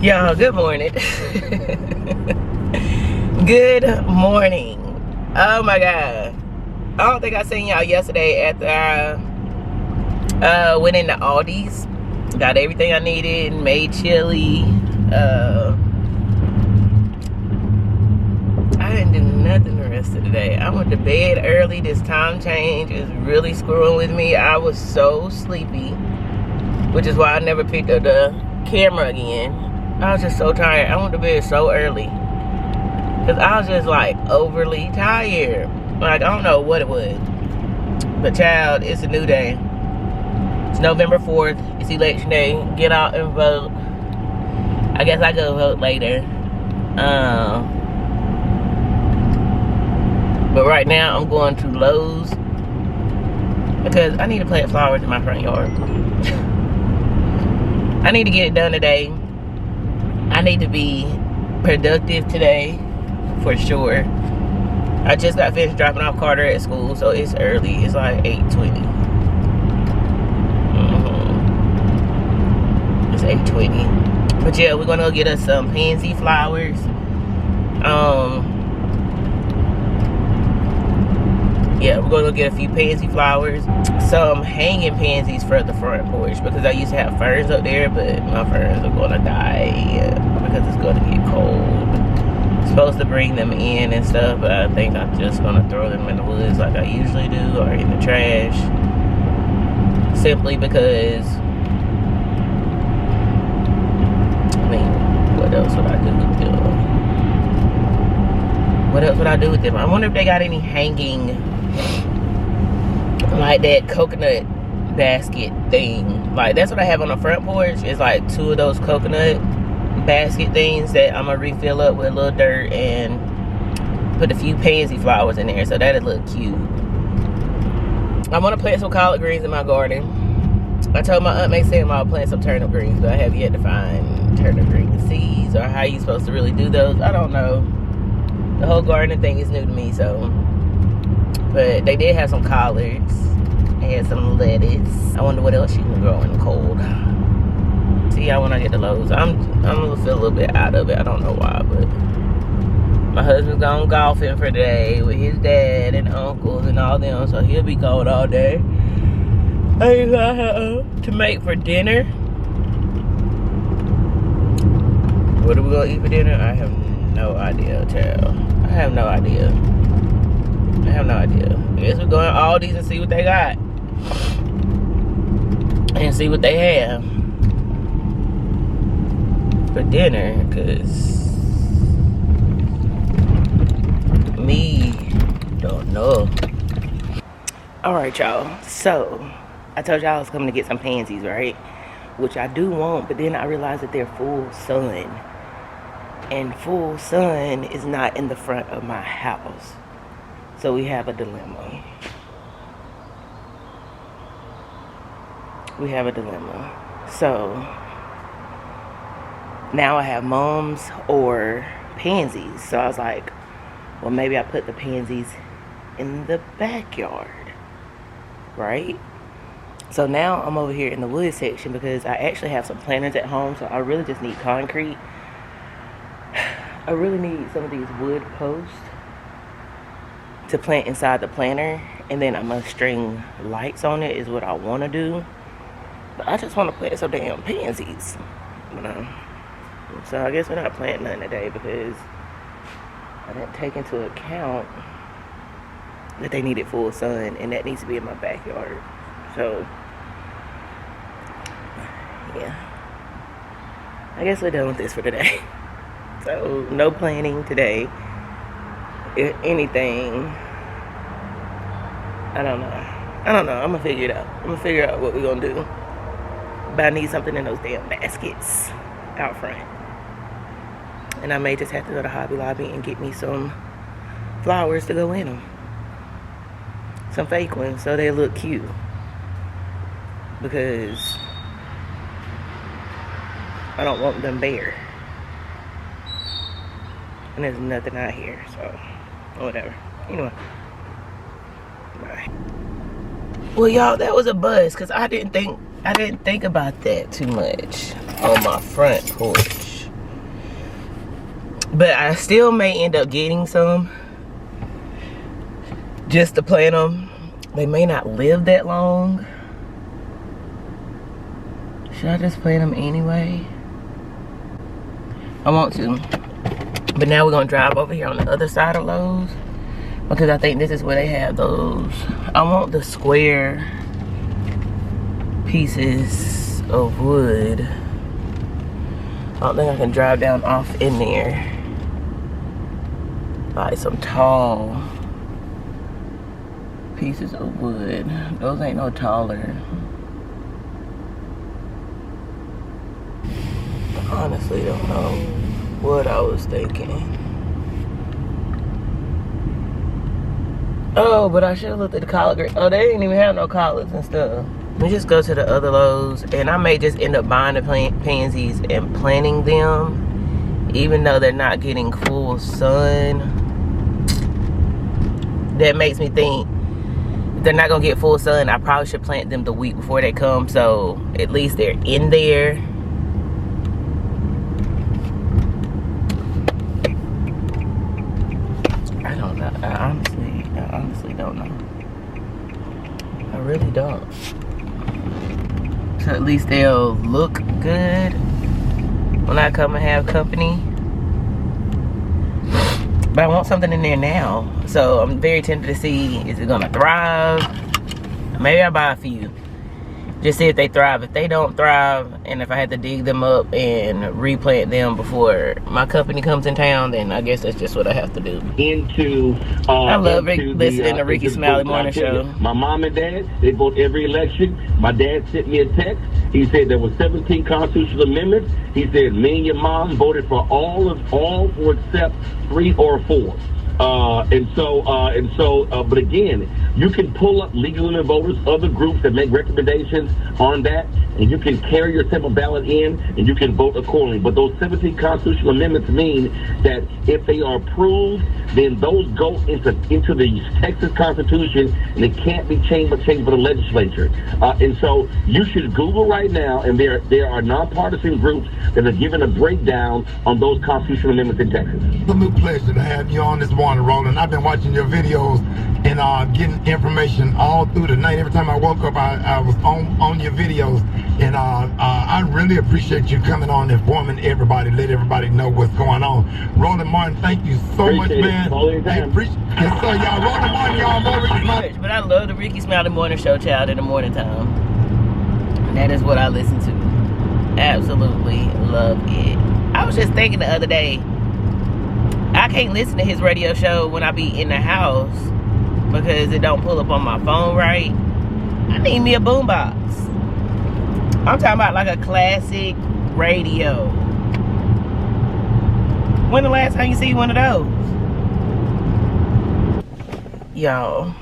Y'all, good morning. Good morning. Oh my god. I don't think I seen y'all yesterday after I went into Aldi's. Got everything I needed, made chili. I didn't do nothing the rest of the day. I went to bed early. This time change is really screwing with me. I was so sleepy, which is why I never picked up the camera again. I was just so tired. I went to bed so early because I was just like overly tired. Like, I don't know what it was. But child, it's a new day. It's November 4th. It's election day. Get out and vote. I guess I go vote later. But right now I'm going to Lowe's because I need to plant flowers in my front yard. I need to get it done today. I need to be productive today, for sure. I just got finished dropping off Carter at school, so it's early. It's like 8:20. It's 8:20. But yeah, we're gonna go get us some pansy flowers. Yeah, we're gonna get a few pansy flowers, some hanging pansies for the front porch because I used to have ferns up there, but my ferns are gonna die because it's gonna get cold. I'm supposed to bring them in and stuff, but I think I'm just gonna throw them in the woods like I usually do, or in the trash, simply because, I mean, what else would I do with them? What else would I do with them? I wonder if they got any hanging, like that coconut basket thing. Like, that's what I have on the front porch. It's like 2 of those coconut basket things that I'm gonna refill up with a little dirt and put a few pansy flowers in there, so that'll look cute. I want to plant some collard greens in my garden. I told my Aunt Maxine I'll plant some turnip greens, but I have yet to find turnip green seeds or how you supposed to really do those. I don't know. The whole gardening thing is new to me, so. But they did have some collards and some lettuce. I wonder what else you can grow in the cold. See, when I get the Lowe's, I'm gonna feel a little bit out of it. I don't know why, but my husband's gone golfing for the day with his dad and uncles and all them, so he'll be gone all day. I got to make for dinner. What are we gonna eat for dinner? I have no idea, child. I have no idea. I have no idea. I guess we're going to Aldi's and see what they got. And see what they have for dinner, because me don't know. Alright, y'all. So, I told y'all I was coming to get some pansies, right? Which I do want, but then I realized that they're full sun. And full sun is not in the front of my house. So we have a dilemma. We have a dilemma. So now I have mums or pansies. So I was like, well, maybe I put the pansies in the backyard, right? So now I'm over here in the wood section because I actually have some planters at home. So I really just need concrete. I really need some of these wood posts to plant inside the planter, and then I'm gonna string lights on it is what I want to do. But I just want to plant some damn pansies. So I guess we're not planting nothing today because I didn't take into account that they needed full sun, and that needs to be in my backyard. So yeah, I guess we're done with this for today. So no planning today. If anything, I don't know. I'm gonna figure it out. I'm gonna figure out what we're gonna do. But I need something in those damn baskets out front. And I may just have to go to Hobby Lobby and get me some flowers to go in them. Some fake ones so they look cute. Because I don't want them bare. And there's nothing out here, so whatever. Anyway. Bye. Well, y'all, that was a buzz because I didn't think about that too much on my front porch. But I still may end up getting some just to plant them. They may not live that long. Should I just plant them anyway? I want to. But now we're gonna drive over here on the other side of Lowe's because I think this is where they have those. I want the square pieces of wood. I don't think I can drive down off in there. Like some tall pieces of wood. Those ain't no taller. Honestly don't know what I was thinking. Oh, but I should have looked at the collard green. Oh, they didn't even have no collards and stuff. Let me just go to the other Lowe's, and I may just end up buying the pansies and planting them, even though they're not getting full sun. That makes me think if they're not gonna get full sun, I probably should plant them the week before they come, so at least they're in there. I don't know. I honestly don't know. I really don't. So at least they'll look good when I come and have company. But I want something in there now. So I'm very tempted to see, is it gonna thrive? Maybe I'll buy a few. Just see if they thrive. If they don't thrive, and if I had to dig them up and replant them before my company comes in town, then I guess that's just what I have to do. I love listening to Ricky Smiley Morning Show. My mom and dad, they vote every election. My dad sent me a text. He said there were 17 constitutional amendments. He said me and your mom voted for all for except 3 or 4. But again, you can pull up legal women voters, other groups that make recommendations on that, and you can carry your sample ballot in, and you can vote accordingly. But those 17 constitutional amendments mean that if they are approved, then those go into the Texas Constitution, and it can't be changed by the legislature. And so you should Google right now, and there are nonpartisan groups that are giving a breakdown on those constitutional amendments in Texas. It's a new pleasure to have you on this morning, Roland. I've been watching your videos and getting information all through the night. Every time I woke up, I was on your videos, and I really appreciate you coming on, informing everybody, let everybody know what's going on. Roland Martin, thank you so much, man. Yes, sir, y'all. Roland Martin, y'all. But I love the Ricky Smiley Morning Show, child, in the morning time. And that is what I listen to. Absolutely love it. I was just thinking the other day, I can't listen to his radio show when I be in the house because it don't pull up on my phone right. I need me a boombox. I'm talking about like a classic radio. When the last time you see one of those? Y'all,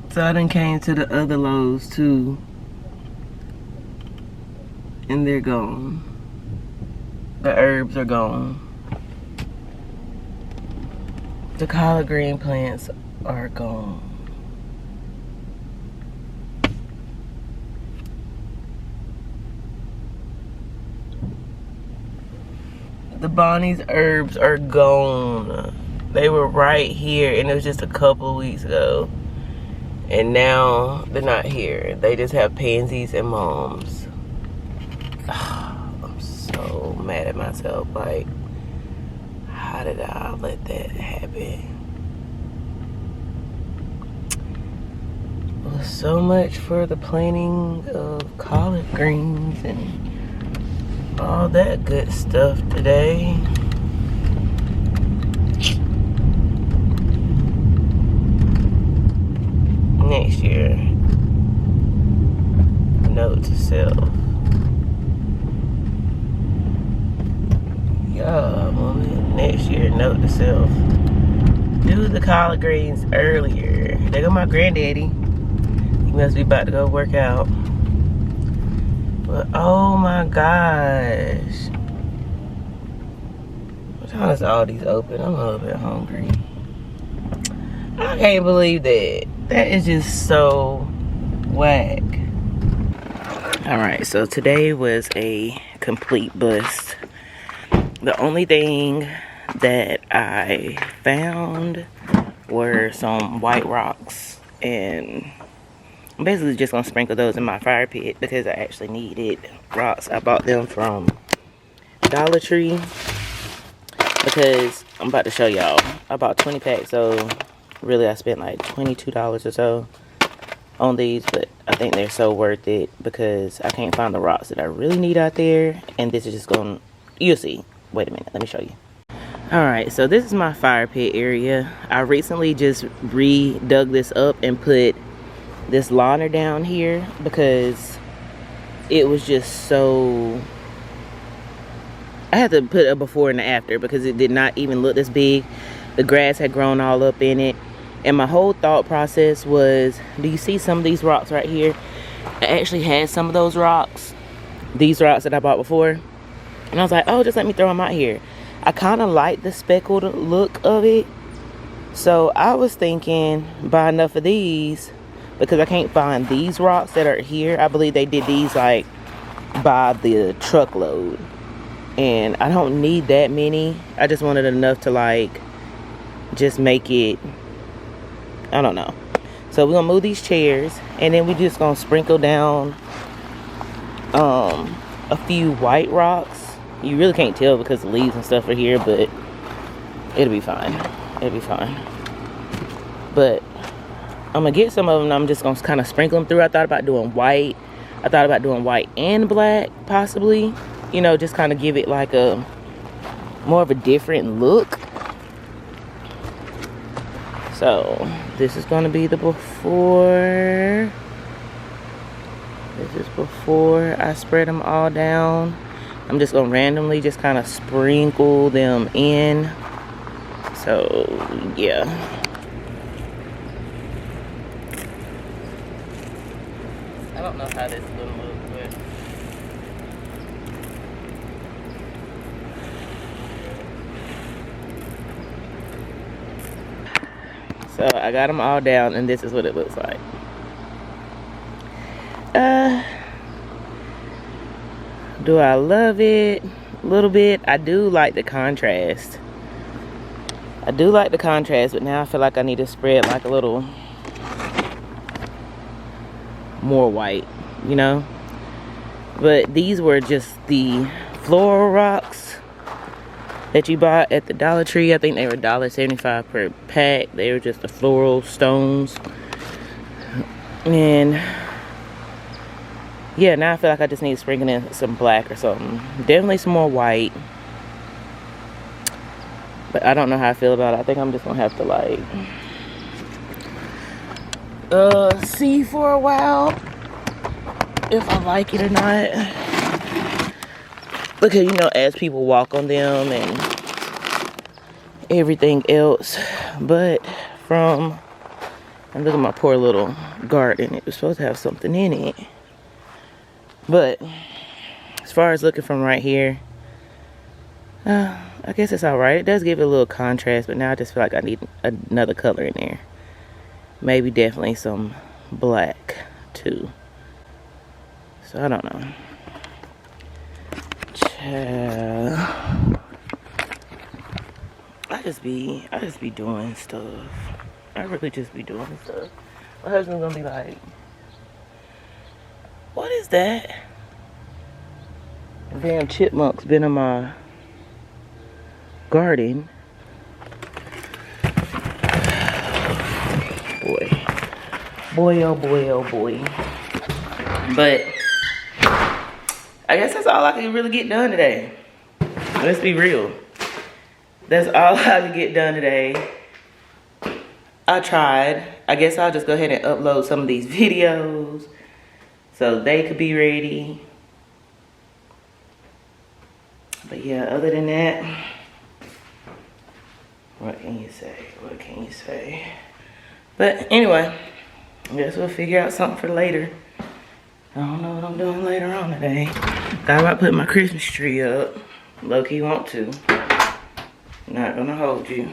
so I done came to the other Lowe's too, and they're gone. The herbs are gone. The collard green plants are gone. The Bonnie's herbs are gone. They were right here, and it was just a couple of weeks ago. And now they're not here. They just have pansies and mums. I'm so mad at myself. Like, how did I let that happen? Well, so much for the planting of collard greens and all that good stuff today. Next year, note to self. Yeah, woman. Next year, note to self. Do the collard greens earlier. There go my granddaddy. He must be about to go work out. But oh my gosh. What time is all these open? I'm a little bit hungry. I can't believe that. That is just so whack. Alright, so today was a complete bust. The only thing that I found were some white rocks, and I'm basically just gonna sprinkle those in my fire pit because I actually needed rocks. I bought them from Dollar Tree because I'm about to show y'all. I bought 20 packs, so really I spent like $22 or so on these, but I think they're so worth it because I can't find the rocks that I really need out there, and this is just gonna, you'll see. Wait a minute, let me show you. Alright, so this is my fire pit area. I recently just dug this up and put this liner down here because it was just so, I had to put a before and after because it did not even look this big. The grass had grown all up in it, and my whole thought process was, do you see some of these rocks right here? I actually had some of those rocks, these rocks that I bought before, and I was like, oh, just let me throw them out here. I kind of like the speckled look of it, so I was thinking buy enough of these because I can't find these rocks that are here. I believe they did these like by the truckload, and I don't need that many. I just wanted enough to like just make it, I don't know. So we're gonna move these chairs, and then we just gonna sprinkle down a few white rocks. You really can't tell because the leaves and stuff are here, but it'll be fine. It'll be fine. But I'm gonna get some of them. I'm just gonna kind of sprinkle them through. I thought about doing white. I thought about doing white and black, possibly. You know, just kind of give it like a more of a different look. So this is gonna be the before. This is before I spread them all down. I'm just gonna randomly just kind of sprinkle them in. So yeah. I don't know how this is gonna look, but so I got them all down, and this is what it looks like. Do I love it? A little bit. I do like the contrast. I do like the contrast, but now I feel like I need to spread like a little more white, you know? But these were just the floral rocks that you bought at the Dollar Tree. I think they were $1.75 per pack. They were just the floral stones. And yeah, now I feel like I just need to sprinkle in some black or something. Definitely some more white. But I don't know how I feel about it. I think I'm just gonna have to like see for a while if I like it or not. Because you know, as people walk on them and everything else. But and look at my poor little garden. It was supposed to have something in it. But as far as looking from right here, I guess it's alright. It does give it a little contrast, but now I just feel like I need another color in there. Maybe definitely some black too. So I don't know. I just be doing stuff. I really just be doing stuff. My husband's gonna be like, what is that? Damn chipmunk's been in my garden. Boy, oh boy, oh boy. But I guess that's all I can really get done today. Let's be real. That's all I can get done today. I tried. I guess I'll just go ahead and upload some of these videos so they could be ready. But yeah, other than that, what can you say? What can you say? But anyway, I guess we'll figure out something for later. I don't know what I'm doing later on today. Thought about putting my Christmas tree up. Low-key want to. Not gonna hold you.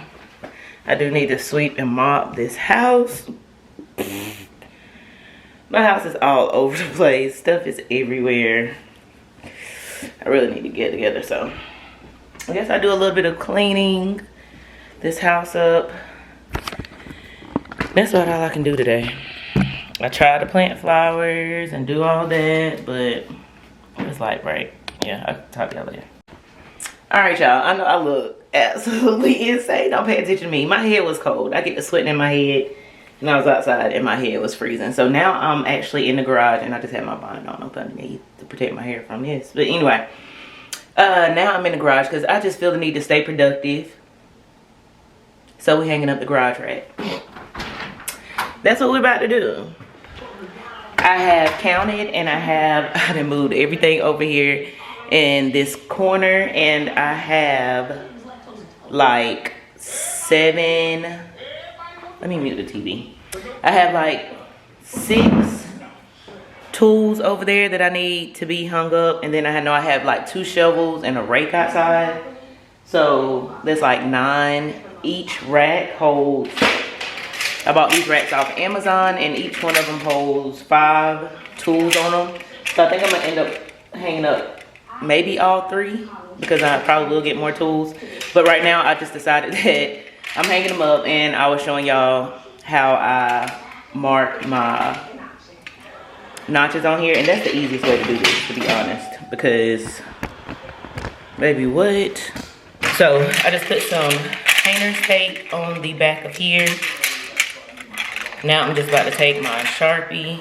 I do need to sweep and mop this house. My house is all over the place. Stuff is everywhere. I really need to get together, so I guess I do a little bit of cleaning this house up. That's about all I can do today. I tried to plant flowers and do all that, but it's like, right. Yeah, I'll talk to y'all later. All right, y'all. I know I look absolutely insane. Don't pay attention to me. My head was cold. I get the sweating in my head, and I was outside, and my head was freezing. So now I'm actually in the garage, and I just had my bonnet on up underneath to protect my hair from this. But anyway, now I'm in the garage because I just feel the need to stay productive. So we're hanging up the garage rack. That's what we're about to do. I have counted, and I done moved everything over here in this corner, and I have like 7, let me mute the TV. I have like 6 tools over there that I need to be hung up, and then I know I have like 2 shovels and a rake outside. So there's like 9. Each rack holds, I bought these racks off Amazon, and each one of them holds 5 tools on them. So I think I'm gonna end up hanging up maybe all 3, because I probably will get more tools. But right now I just decided that I'm hanging them up, and I was showing y'all how I mark my notches on here, and that's the easiest way to do this, to be honest, because baby, what? So I just put some painter's tape on the back of here. Now I'm just about to take my Sharpie,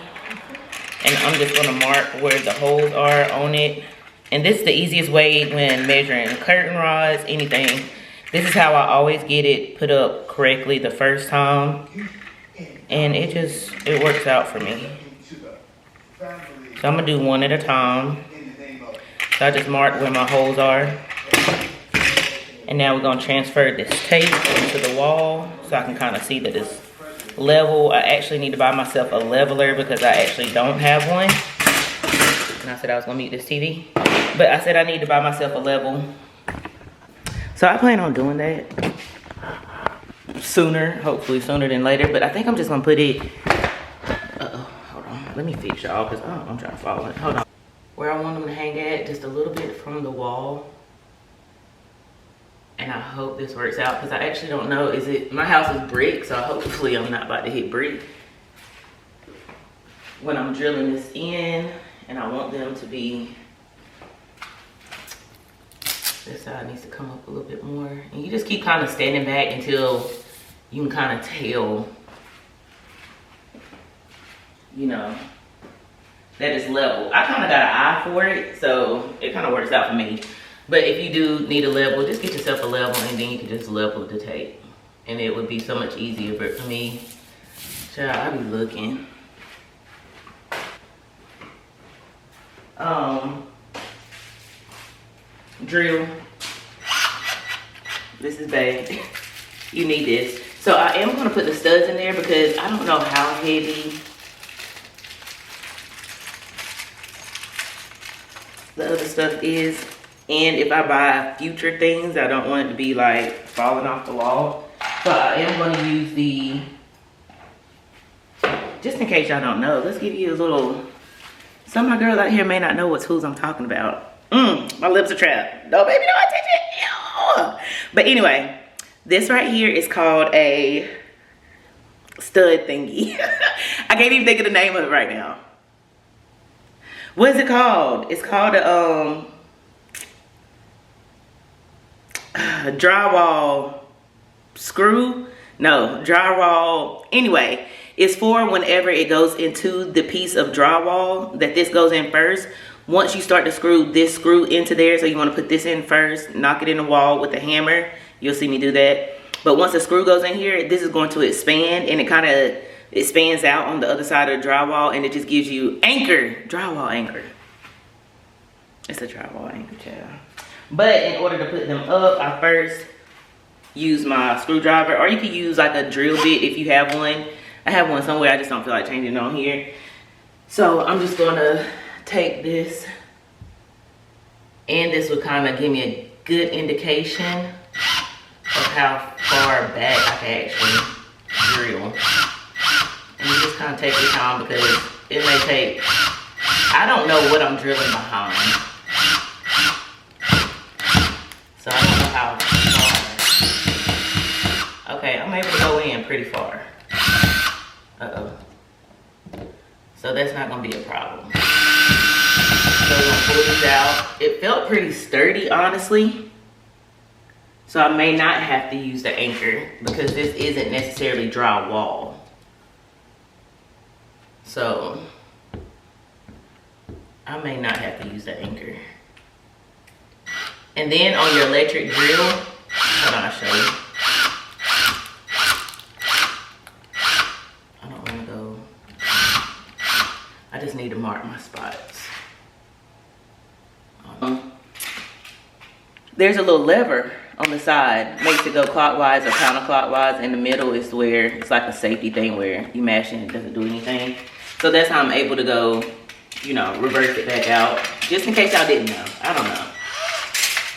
and I'm just gonna mark where the holes are on it. And this is the easiest way when measuring curtain rods, anything. This is how I always get it put up correctly the first time. And it works out for me. So I'm gonna do one at a time. So I just mark where my holes are. And now we're gonna transfer this tape into the wall so I can kind of see that it's level. I actually need to buy myself a leveler because I actually don't have one. And I said I was gonna mute this TV. But I said I need to buy myself a level. So I plan on doing that sooner, hopefully sooner than later. But I think I'm just gonna put it, hold on. Let me fix y'all because I'm trying to follow it. Hold on. Where I want them to hang at, just a little bit from the wall. And I hope this works out because I actually don't know. My house is brick, so hopefully I'm not about to hit brick when I'm drilling this in. And I want them to be, this side needs to come up a little bit more. And you just keep kind of standing back until you can kind of tell, you know, that it's level. I kind of got an eye for it, so it kind of works out for me. But if you do need a level, just get yourself a level, and then you can just level the tape. And it would be so much easier. But for me, child, I be looking. Drill. This is bad. You need this. So I am gonna put the studs in there because I don't know how heavy the other stuff is. And if I buy future things, I don't want it to be like falling off the wall. So I am gonna use the, just in case y'all don't know, let's give you a little, some of my girls out here may not know what tools I'm talking about. My lips are trapped. No, baby, no attention. Ew. But anyway, this right here is called a stud thingy. I can't even think of the name of it right now. What is it called? It's called a drywall screw. No, drywall. Anyway, it's for whenever it goes into the piece of drywall that this goes in first. Once you start to screw this screw into there, so you want to put this in first, knock it in the wall with a hammer. You'll see me do that. But once the screw goes in here, this is going to expand, and it kind of expands out on the other side of the drywall, and it just gives you anchor, drywall anchor. It's a drywall anchor, child. But in order to put them up, I first use my screwdriver, or you can use like a drill bit if you have one. I have one somewhere, I just don't feel like changing it on here. So I'm just gonna take this, and this will kind of give me a good indication of how far back I can actually drill. And you just kind of take your time because it may take, I don't know what I'm drilling behind. So I don't how far. Okay, I'm able to go in pretty far. Uh-oh. So that's not gonna be a problem. So we're gonna pull this out. It felt pretty sturdy, honestly. So I may not have to use the anchor because this isn't necessarily drywall. So I may not have to use the anchor. And then on your electric drill, hold on, I'll show you. I don't want to go. I just need to mark my spots. There's a little lever on the side, makes it go clockwise or counterclockwise. In the middle is where it's like a safety thing where you mash it and it doesn't do anything. So that's how I'm able to go, you know, reverse it back out. Just in case y'all didn't know. I don't know.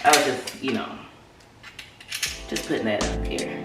I was just, you know, just putting that up here.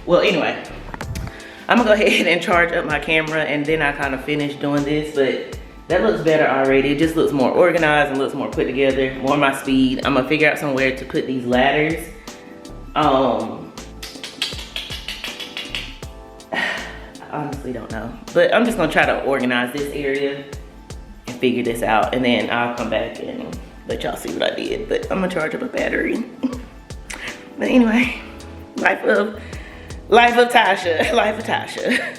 Well, anyway, I'm gonna go ahead and charge up my camera and then I kind of finish doing this, but that looks better already. It just looks more organized and looks more put together, more my speed. I'm gonna figure out somewhere to put these ladders. I honestly don't know, but I'm just gonna try to organize this area and figure this out, and then I'll come back and let y'all see what I did. But I'm gonna charge up a battery. But anyway, life of Tasha, life of Tasha.